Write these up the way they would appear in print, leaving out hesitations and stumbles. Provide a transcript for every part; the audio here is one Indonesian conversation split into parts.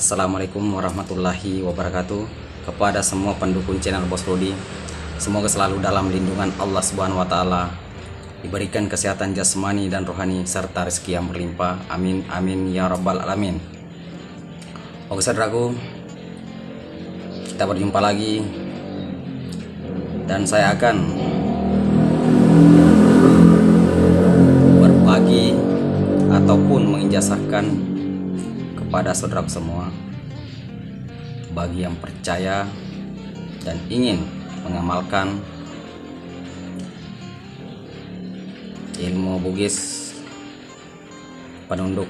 Assalamualaikum warahmatullahi wabarakatuh. Kepada semua pendukung channel Bos Rudi, semoga selalu dalam lindungan Allah Subhanahu wa taala, diberikan kesehatan jasmani dan rohani serta rezeki yang berlimpah. Amin amin ya rabbal alamin. Oke saudaraku, kita berjumpa lagi dan saya akan berbagi ataupun mengijazahkan kepada saudaraku semua, bagi yang percaya dan ingin mengamalkan ilmu Bugis penunduk.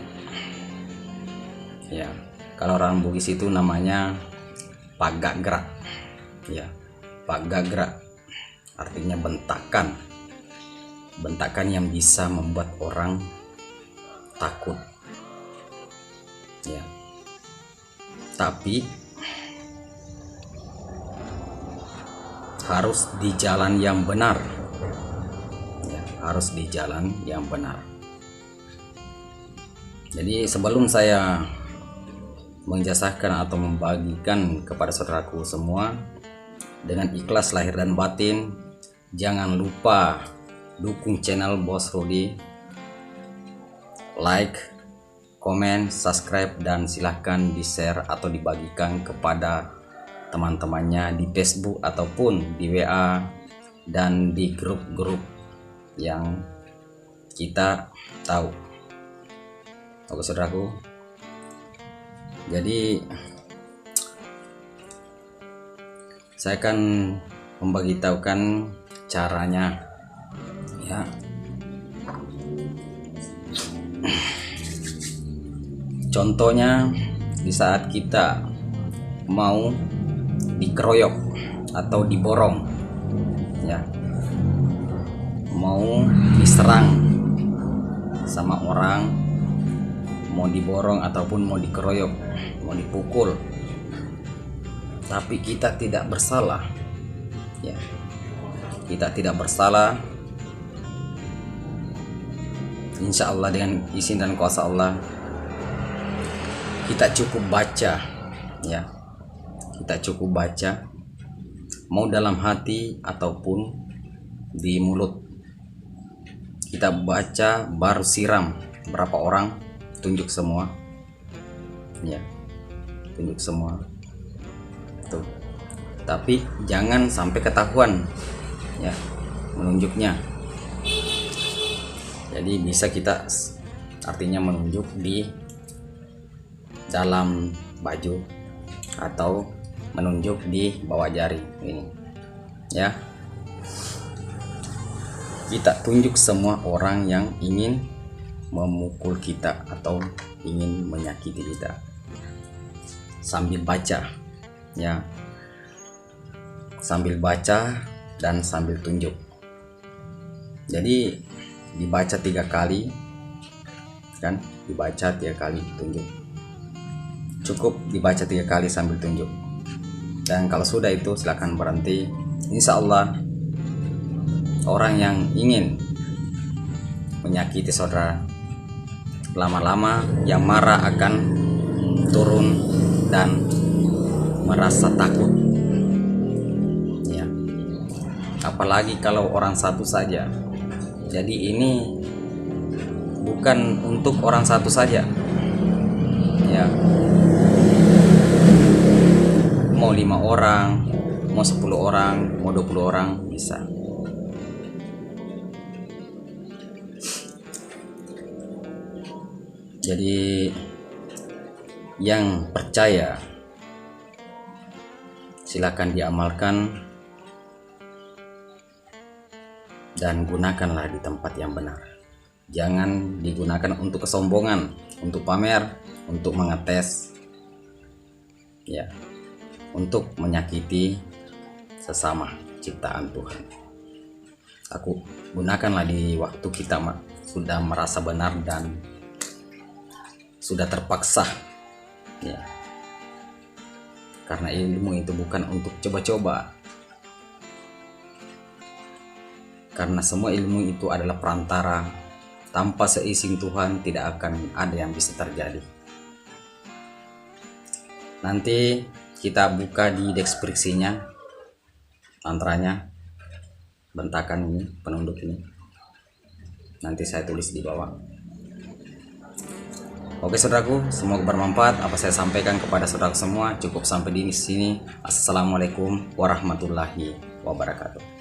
Ya, kalau orang Bugis itu namanya pagagra. Ya, pagagra artinya bentakan. Bentakan yang bisa membuat orang takut. Ya, tapi harus di jalan yang benar. Ya, harus di jalan yang benar. Jadi sebelum saya menjazahkan atau membagikan kepada saudaraku semua dengan ikhlas lahir dan batin, jangan lupa dukung channel Bos Rudi, like, komen, subscribe, dan silahkan di-share atau dibagikan kepada teman-temannya di Facebook ataupun di WA dan di grup-grup yang kita tahu. Oke saudaraku, jadi saya akan memberitahukan caranya, ya. Contohnya di saat kita mau dikeroyok atau diborong, ya, mau diserang sama orang, mau diborong ataupun mau dikeroyok, mau dipukul, tapi kita tidak bersalah, ya, kita tidak bersalah. Insya Allah dengan izin dan kuasa Allah, kita cukup baca, ya, kita cukup baca, mau dalam hati ataupun di mulut. Kita baca baru siram berapa orang, tunjuk semua, ya, tunjuk semua tuh. Tapi jangan sampai ketahuan, ya, menunjuknya. Jadi bisa kita artinya menunjuk di dalam baju atau menunjuk di bawah jari ini, ya. Kita tunjuk semua orang yang ingin memukul kita atau ingin menyakiti kita sambil baca, ya, sambil baca dan sambil tunjuk. Jadi dibaca 3 kali, kan, dibaca 3 kali, tunjuk. Cukup dibaca 3 kali sambil tunjuk. Dan kalau sudah itu silakan berhenti. Insya Allah orang yang ingin menyakiti saudara, lama-lama yang marah akan turun dan merasa takut, ya. Apalagi kalau orang satu saja. Jadi ini bukan untuk orang satu saja, ya. Mau 5 orang, mau 10 orang, mau 20 orang bisa. Jadi yang percaya silakan diamalkan dan gunakanlah di tempat yang benar. Jangan digunakan untuk kesombongan, untuk pamer, untuk mengetes, ya, untuk menyakiti sesama ciptaan Tuhan. Aku gunakanlah di waktu kita sudah merasa benar dan sudah terpaksa, ya, karena ilmu itu bukan untuk coba-coba, karena semua ilmu itu adalah perantara. Tanpa seizin Tuhan tidak akan ada yang bisa terjadi. Nanti kita buka di deskripsinya mantranya, bentakan ini, penunduk ini. Nanti saya tulis di bawah. Oke saudaraku, semoga bermanfaat apa saya sampaikan kepada saudara semua. Cukup sampai di sini. Assalamualaikum warahmatullahi wabarakatuh.